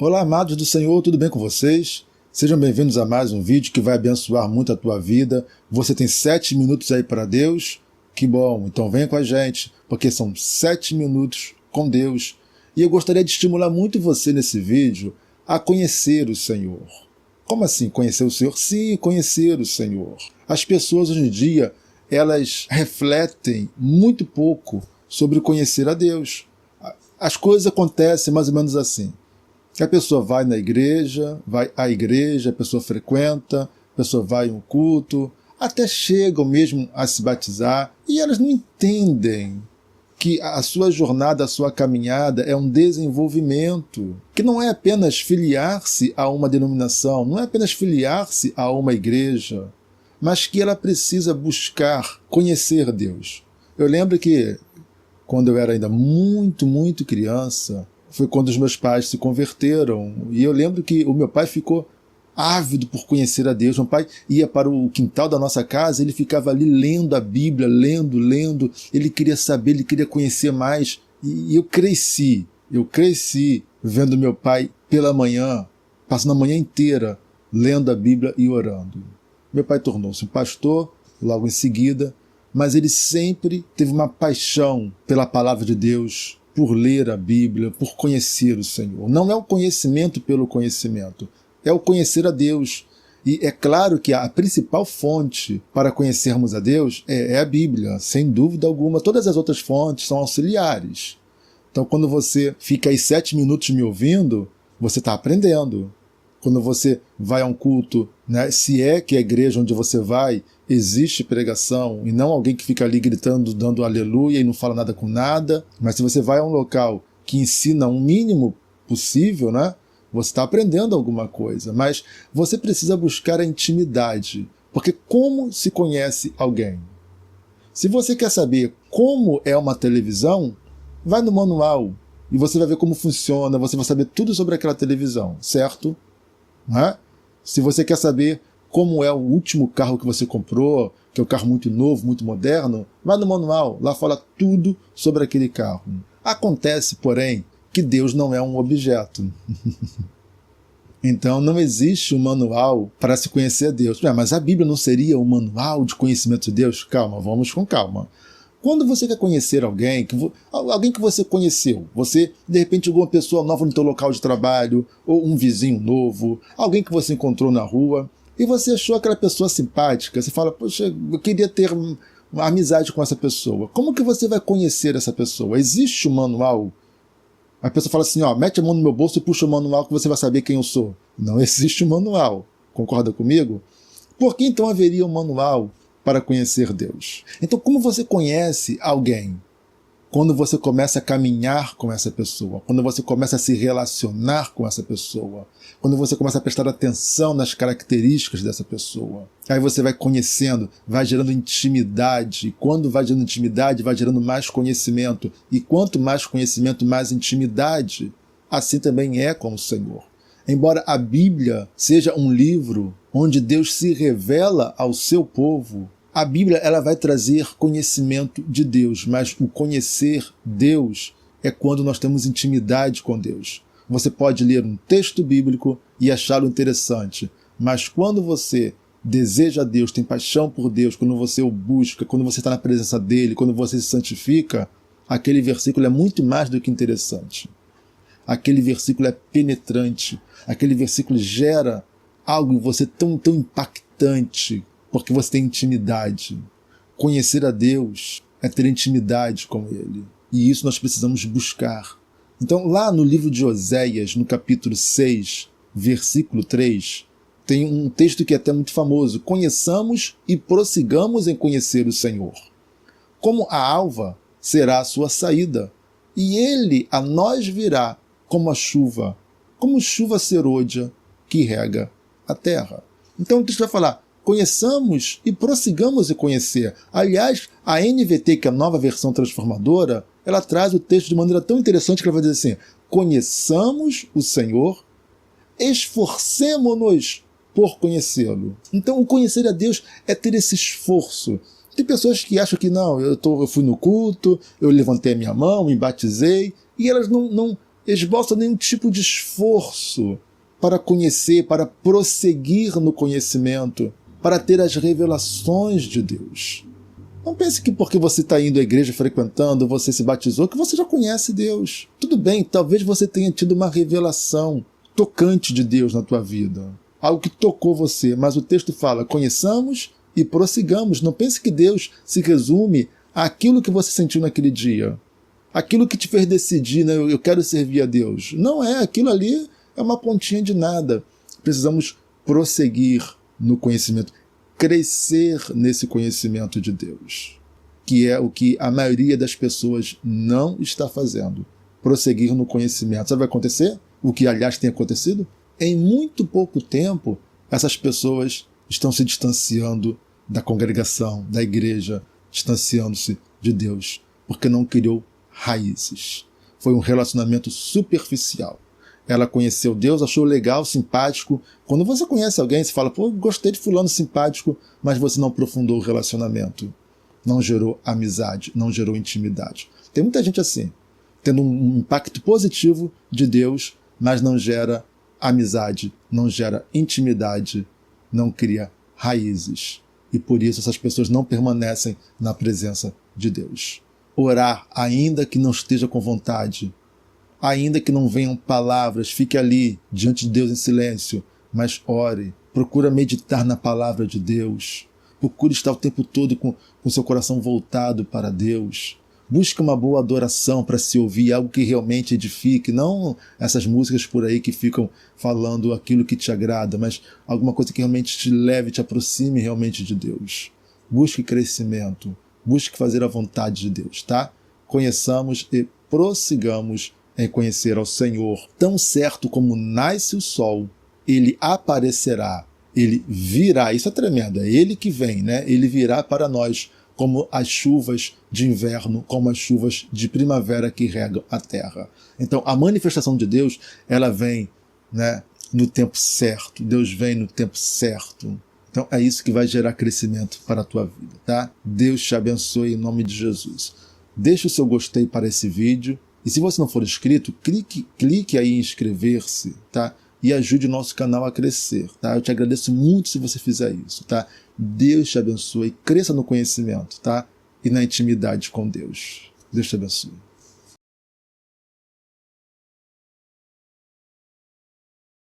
Olá, amados do Senhor, tudo bem com vocês? Sejam bem-vindos a mais um vídeo que vai abençoar muito a tua vida. Você tem 7 minutos aí para Deus? Que bom, então venha com a gente, porque são 7 minutos com Deus. E eu gostaria de estimular muito você nesse vídeo a conhecer o Senhor. Como assim conhecer o Senhor? Sim, conhecer o Senhor. As pessoas hoje em dia, elas refletem muito pouco sobre conhecer a Deus. As coisas acontecem mais ou menos assim. A pessoa vai na igreja, vai à igreja, a pessoa frequenta, a pessoa vai em um culto, até chegam mesmo a se batizar, e elas não entendem que a sua jornada, a sua caminhada é um desenvolvimento, que não é apenas filiar-se a uma denominação, não é apenas filiar-se a uma igreja, mas que ela precisa buscar conhecer Deus. Eu lembro que quando eu era ainda muito criança, foi quando os meus pais se converteram. E eu lembro que o meu pai ficou ávido por conhecer a Deus. Meu pai ia para o quintal da nossa casa, ele ficava ali lendo a Bíblia, lendo. Ele queria saber, ele queria conhecer mais. E eu cresci vendo meu pai pela manhã, passando a manhã inteira lendo a Bíblia e orando. Meu pai tornou-se um pastor logo em seguida, mas ele sempre teve uma paixão pela palavra de Deus, por ler a Bíblia, por conhecer o Senhor. Não é o conhecimento pelo conhecimento, é o conhecer a Deus. E é claro que a principal fonte para conhecermos a Deus é a Bíblia, sem dúvida alguma. Todas as outras fontes são auxiliares. Então, quando você fica aí 7 minutos me ouvindo, você está aprendendo. Quando você vai a um culto, né, se é que a igreja onde você vai existe pregação e não alguém que fica ali gritando, dando aleluia e não fala nada com nada, mas se você vai a um local que ensina o mínimo possível, né, você está aprendendo alguma coisa, mas você precisa buscar a intimidade, porque como se conhece alguém? Se você quer saber como é uma televisão, vai no manual e você vai ver como funciona, você vai saber tudo sobre aquela televisão, certo? Né? Se você quer saber como é o último carro que você comprou, que é um carro muito novo, muito moderno, vai no manual, lá fala tudo sobre aquele carro. Acontece, porém, que Deus não é um objeto. Então não existe um manual para se conhecer a Deus. Mas a Bíblia não seria um manual de conhecimento de Deus? Calma, vamos com calma. Quando você quer conhecer alguém que você conheceu, você, de repente, alguma pessoa nova no teu local de trabalho, ou um vizinho novo, alguém que você encontrou na rua, e você achou aquela pessoa simpática, você fala, poxa, eu queria ter uma amizade com essa pessoa. Como que você vai conhecer essa pessoa? Existe um manual? A pessoa fala assim, ó, mete a mão no meu bolso e puxa o manual que você vai saber quem eu sou. Não existe um manual. Concorda comigo? Por que então haveria um manual para conhecer Deus? Então, como você conhece alguém? Quando você começa a caminhar com essa pessoa, quando você começa a se relacionar com essa pessoa, quando você começa a prestar atenção nas características dessa pessoa. Aí você vai conhecendo, vai gerando intimidade, e quando vai gerando intimidade, vai gerando mais conhecimento, e quanto mais conhecimento, mais intimidade. Assim também é com o Senhor. Embora a Bíblia seja um livro onde Deus se revela ao seu povo, a Bíblia ela vai trazer conhecimento de Deus, mas o conhecer Deus é quando nós temos intimidade com Deus. Você pode ler um texto bíblico e achá-lo interessante, mas quando você deseja Deus, tem paixão por Deus, quando você o busca, quando você está na presença dele, quando você se santifica, aquele versículo é muito mais do que interessante. Aquele versículo é penetrante, aquele versículo gera algo em você tão impactante, porque você tem intimidade. Conhecer a Deus é ter intimidade com Ele. E isso nós precisamos buscar. Então, lá no livro de Oséias, no capítulo 6, versículo 3, tem um texto que é até muito famoso. Conheçamos e prossigamos em conhecer o Senhor. Como a alva será a sua saída, e Ele a nós virá como a chuva, como chuva serôdia que rega a terra. Então o texto vai falar, conheçamos e prossigamos em conhecer. Aliás, a NVT, que é a nova versão transformadora, ela traz o texto de maneira tão interessante que ela vai dizer assim, conheçamos o Senhor, esforcemo-nos por conhecê-lo. Então o conhecer a Deus é ter esse esforço. Tem pessoas que acham que não, eu fui no culto, eu levantei a minha mão, me batizei, e elas não esboça nenhum tipo de esforço para conhecer, para prosseguir no conhecimento, para ter as revelações de Deus. Não pense que porque você está indo à igreja frequentando, você se batizou, que você já conhece Deus. Tudo bem, talvez você tenha tido uma revelação tocante de Deus na tua vida. Algo que tocou você, mas o texto fala, conheçamos e prossigamos. Não pense que Deus se resume àquilo que você sentiu naquele dia. Aquilo que te fez decidir, né? Eu quero servir a Deus. Não é, aquilo ali é uma pontinha de nada. Precisamos prosseguir no conhecimento, crescer nesse conhecimento de Deus, que é o que a maioria das pessoas não está fazendo. Prosseguir no conhecimento. Sabe o que vai acontecer? O que, aliás, tem acontecido? Em muito pouco tempo, essas pessoas estão se distanciando da congregação, da igreja, distanciando-se de Deus, porque não criou raízes. Foi um relacionamento superficial. Ela conheceu Deus, achou legal, simpático. Quando você conhece alguém, você fala, pô, gostei de fulano simpático, mas você não aprofundou o relacionamento. Não gerou amizade, não gerou intimidade. Tem muita gente assim, tendo um impacto positivo de Deus, mas não gera amizade, não gera intimidade, não cria raízes. E por isso essas pessoas não permanecem na presença de Deus. Orar, ainda que não esteja com vontade, ainda que não venham palavras, fique ali diante de Deus em silêncio, mas ore, procura meditar na palavra de Deus, procure estar o tempo todo com seu coração voltado para Deus. Busque uma boa adoração para se ouvir, algo que realmente edifique, não essas músicas por aí que ficam falando aquilo que te agrada, mas alguma coisa que realmente te leve, te aproxime realmente de Deus. Busque crescimento, busque fazer a vontade de Deus, tá? Conheçamos e prossigamos em conhecer ao Senhor. Tão certo como nasce o sol, ele aparecerá, ele virá. Isso é tremendo, é ele que vem, né? Ele virá para nós, como as chuvas de inverno, como as chuvas de primavera que regam a terra. Então, a manifestação de Deus, ela vem, né, no tempo certo. Deus vem no tempo certo. Então, é isso que vai gerar crescimento para a tua vida, tá? Deus te abençoe em nome de Jesus. Deixa o seu gostei para esse vídeo. E se você não for inscrito, clique aí em inscrever-se, tá? E ajude o nosso canal a crescer, tá? Eu te agradeço muito se você fizer isso, tá? Deus te abençoe, cresça no conhecimento, tá? E na intimidade com Deus. Deus te abençoe.